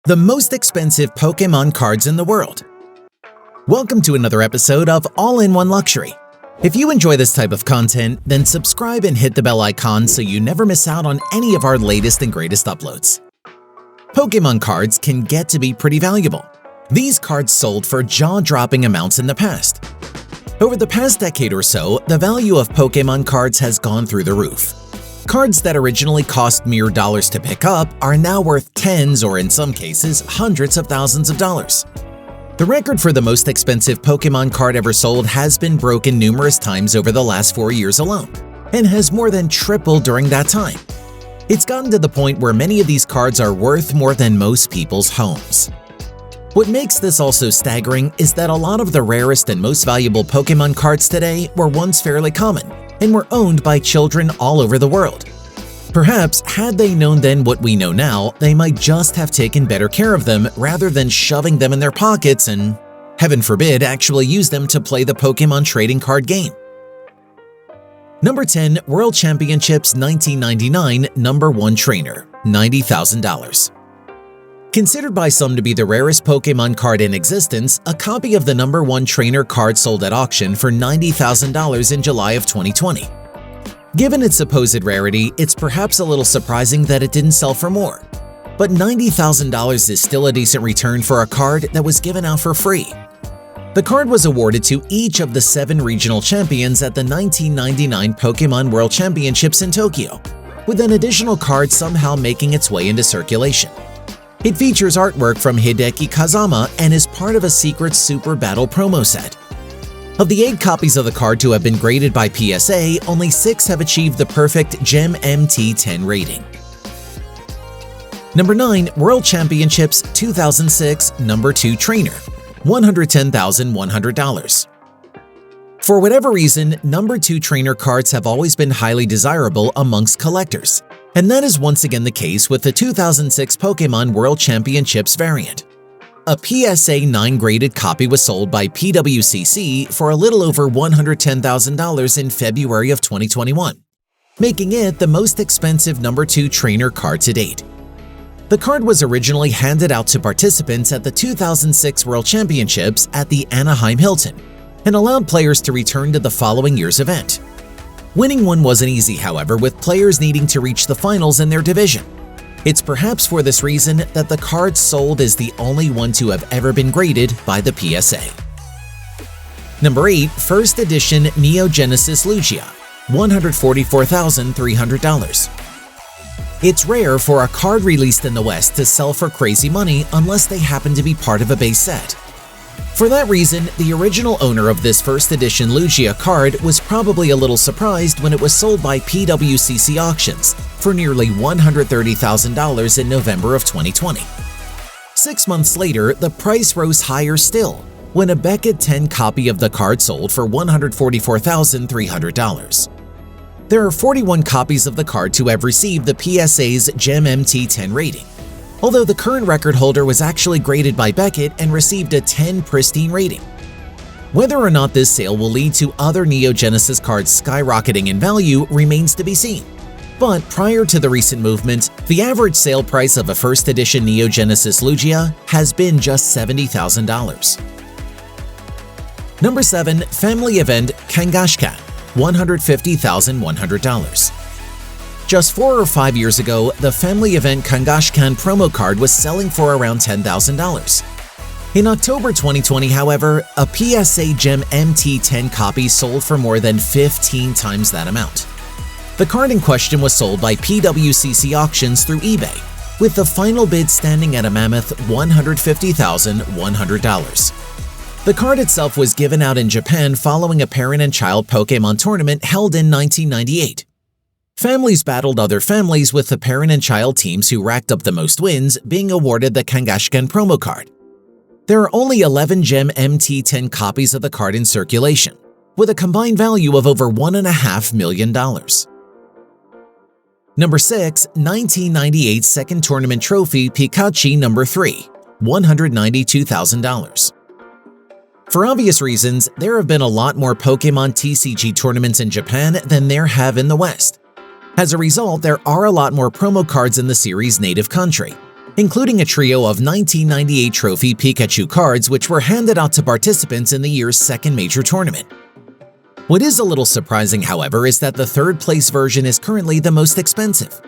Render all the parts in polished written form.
The most expensive Pokémon cards in the world. Welcome to another episode of All-in-One Luxury. If you enjoy this type of content, then subscribe and hit the bell icon so you never miss out on any of our latest and greatest uploads. Pokémon cards can get to be pretty valuable. These cards sold for jaw-dropping amounts in the past. Over the past decade or so, the value of Pokémon cards has gone through the roof. Cards that originally cost mere dollars to pick up are now worth tens or in some cases, hundreds of thousands of dollars. The record for the most expensive Pokémon card ever sold has been broken numerous times over the last 4 years alone, and has more than tripled during that time. It's gotten to the point where many of these cards are worth more than most people's homes. What makes this also staggering is that a lot of the rarest and most valuable Pokémon cards today were once fairly common, and were owned by children all over the world. Perhaps, had they known then what we know now, they might just have taken better care of them rather than shoving them in their pockets and, heaven forbid, actually use them to play the Pokémon trading card game. Number 10. World Championships 1999 Number 1 Trainer, $90,000. Considered by some to be the rarest Pokémon card in existence, a copy of the Number 1 Trainer card sold at auction for $90,000 in July of 2020. Given its supposed rarity, it's perhaps a little surprising that it didn't sell for more. But $90,000 is still a decent return for a card that was given out for free. The card was awarded to each of the 7 regional champions at the 1999 Pokémon World Championships in Tokyo, with an additional card somehow making its way into circulation. It features artwork from Hideki Kazama and is part of a secret Super Battle promo set. Of the 8 copies of the card to have been graded by PSA, only 6 have achieved the perfect Gem MT10 rating. Number 9. World Championships 2006 Number 2 Trainer, $110,100. For whatever reason, Number 2 Trainer cards have always been highly desirable amongst collectors. And that is once again the case with the 2006 Pokémon World Championships variant. A PSA 9 graded copy was sold by PWCC for a little over $110,000 in February of 2021, making it the most expensive Number 2 Trainer card to date. The card was originally handed out to participants at the 2006 World Championships at the Anaheim Hilton and allowed players to return to the following year's event. Winning one wasn't easy, however, with players needing to reach the finals in their division. It's perhaps for this reason that the card sold is the only one to have ever been graded by the PSA. Number 8. First Edition Neo Genesis Lugia, $144,300. It's rare for a card released in the West to sell for crazy money unless they happen to be part of a base set. For that reason, the original owner of this first edition Lugia card was probably a little surprised when it was sold by PWCC auctions for nearly $130,000 in November of 2020. 6 months later, the price rose higher still when a Beckett 10 copy of the card sold for $144,300. There are 41 copies of the card to have received the PSA's Gem MT10 rating, although the current record holder was actually graded by Beckett and received a 10 pristine rating. Whether or not this sale will lead to other Neo Genesis cards skyrocketing in value remains to be seen. But prior to the recent movement, the average sale price of a first edition Neo Genesis Lugia has been just $70,000. Number 7. Family Event Kangaskhan, $150,100. Just 4 or 5 years ago, the Family Event Kangaskhan promo card was selling for around $10,000. In October 2020, however, a PSA Gem MT10 copy sold for more than 15 times that amount. The card in question was sold by PWCC auctions through eBay, with the final bid standing at a mammoth $150,100. The card itself was given out in Japan following a parent and child Pokémon tournament held in 1998. Families battled other families, with the parent and child teams who racked up the most wins being awarded the Kangaskhan promo card. There are only 11 Gem MT10 copies of the card in circulation, with a combined value of over $1.5 million. Number 6. 1998 Second Tournament Trophy Pikachu Number 3, $192,000. For obvious reasons, there have been a lot more Pokémon TCG tournaments in Japan than there have in the West. As a result, there are a lot more promo cards in the series' native country. including a trio of 1998 trophy Pikachu cards which were handed out to participants in the year's second major tournament. What is a little surprising, however, is that the third-place version is currently the most expensive.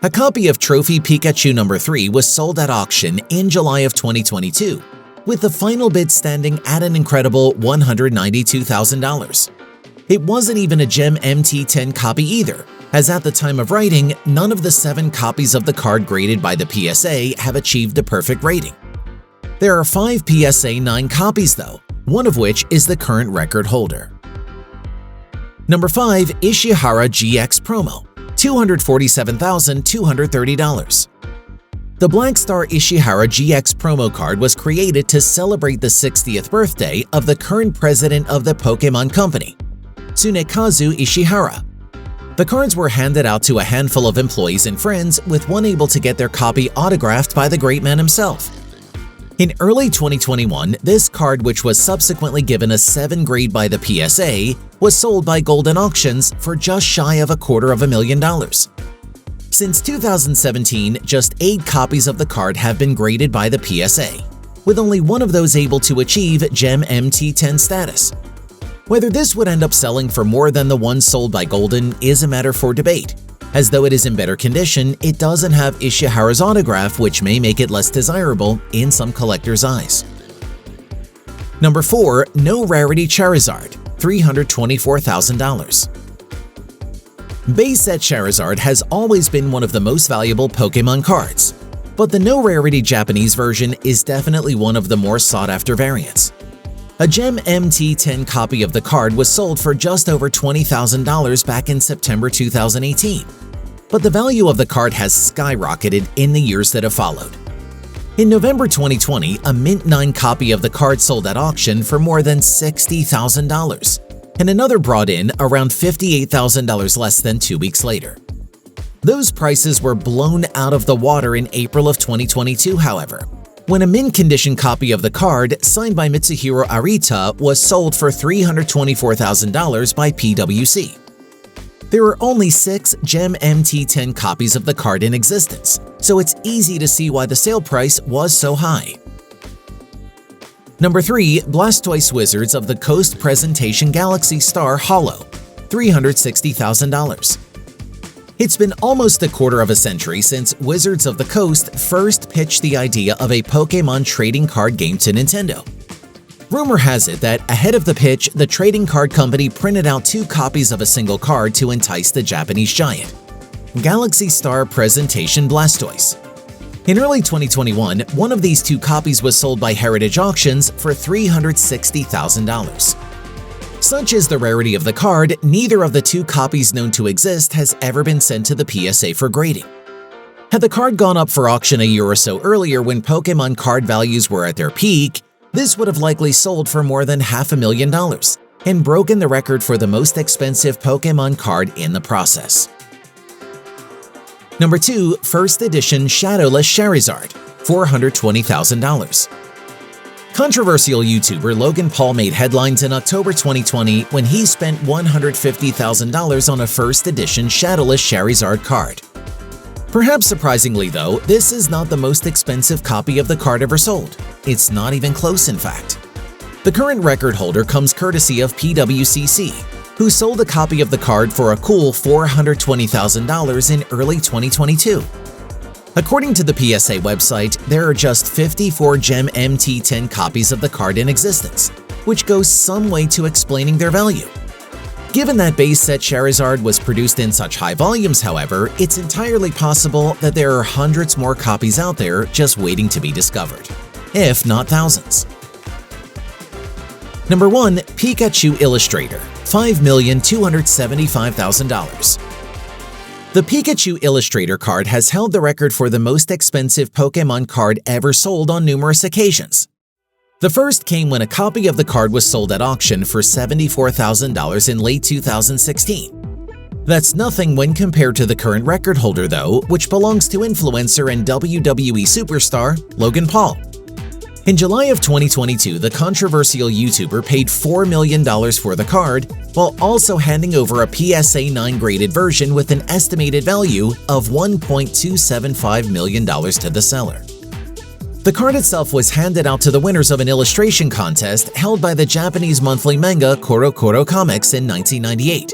A copy of Trophy Pikachu No. 3 was sold at auction in July of 2022, with the final bid standing at an incredible $192,000. It wasn't even a Gem MT10 copy either, as at the time of writing, none of the 7 copies of the card graded by the PSA have achieved a perfect rating. There are 5 PSA 9 copies though, one of which is the current record holder. Number 5. Ishihara GX Promo, $247,230. The Black Star Ishihara GX promo card was created to celebrate the 60th birthday of the current president of the Pokémon Company, Tsunekazu Ishihara. The cards were handed out to a handful of employees and friends, with one able to get their copy autographed by the great man himself. In early 2021, this card, which was subsequently given a 7 grade by the PSA, was sold by Golden Auctions for just shy of $250,000. Since 2017, just 8 copies of the card have been graded by the PSA, with only one of those able to achieve Gem MT10 status. Whether this would end up selling for more than the one sold by Golden is a matter for debate, as though it is in better condition, it doesn't have Ishihara's autograph, which may make it less desirable in some collectors' eyes. Number 4. No Rarity Charizard, $324,000. Base set Charizard has always been one of the most valuable Pokémon cards, but the No Rarity Japanese version is definitely one of the more sought-after variants. A Gem MT10 copy of the card was sold for just over $20,000 back in September 2018, but the value of the card has skyrocketed in the years that have followed. In November 2020, a Mint 9 copy of the card sold at auction for more than $60,000, and another brought in around $58,000 less than 2 weeks later. Those prices were blown out of the water in April of 2022, however, when a mint condition copy of the card signed by Mitsuhiro Arita was sold for $324,000 by PwC. There are only 6 Gem MT10 copies of the card in existence, so it's easy to see why the sale price was so high. Number 3. Blastoise Wizards of the Coast Presentation Galaxy Star Holo, $360,000. It's been almost a quarter of a century since Wizards of the Coast first pitched the idea of a Pokémon trading card game to Nintendo. Rumor has it that ahead of the pitch, the trading card company printed out 2 copies of a single card to entice the Japanese giant, Galaxy Star Presentation Blastoise. In early 2021, one of these 2 copies was sold by Heritage Auctions for $360,000. Such is the rarity of the card, neither of the 2 copies known to exist has ever been sent to the PSA for grading. Had the card gone up for auction a year or so earlier when Pokémon card values were at their peak, this would have likely sold for more than $500,000 and broken the record for the most expensive Pokémon card in the process. Number 2. First Edition Shadowless Charizard, $420,000. Controversial YouTuber Logan Paul made headlines in October 2020 when he spent $150,000 on a first edition Shadowless Charizard card. Perhaps surprisingly though, this is not the most expensive copy of the card ever sold. It's not even close, in fact. The current record holder comes courtesy of PwCC, who sold a copy of the card for a cool $420,000 in early 2022. According to the PSA website, there are just 54 Gem MT10 copies of the card in existence, which goes some way to explaining their value. Given that base set Charizard was produced in such high volumes, however, it's entirely possible that there are hundreds more copies out there just waiting to be discovered, if not thousands. Number 1. Pikachu Illustrator, $5,275,000. The Pikachu Illustrator card has held the record for the most expensive Pokémon card ever sold on numerous occasions. The first came when a copy of the card was sold at auction for $74,000 in late 2016. That's nothing when compared to the current record holder though, which belongs to influencer and WWE superstar Logan Paul. In July of 2022, the controversial YouTuber paid $4 million for the card, while also handing over a PSA 9 graded version with an estimated value of $1.275 million to the seller. The card itself was handed out to the winners of an illustration contest held by the Japanese monthly manga Koro Comics in 1998.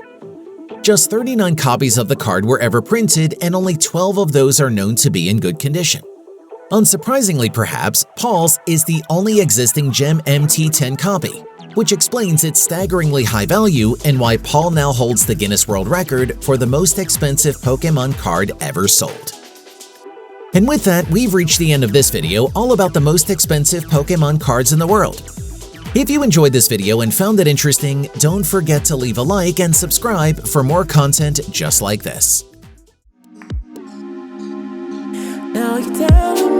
Just 39 copies of the card were ever printed, and only 12 of those are known to be in good condition. Unsurprisingly perhaps, Paul's is the only existing Gem MT10 copy, which explains its staggeringly high value and why Paul now holds the Guinness World Record for the most expensive Pokémon card ever sold. And with that, we've reached the end of this video all about the most expensive Pokémon cards in the world. If you enjoyed this video and found it interesting, don't forget to leave a like and subscribe for more content just like this. Now you tell me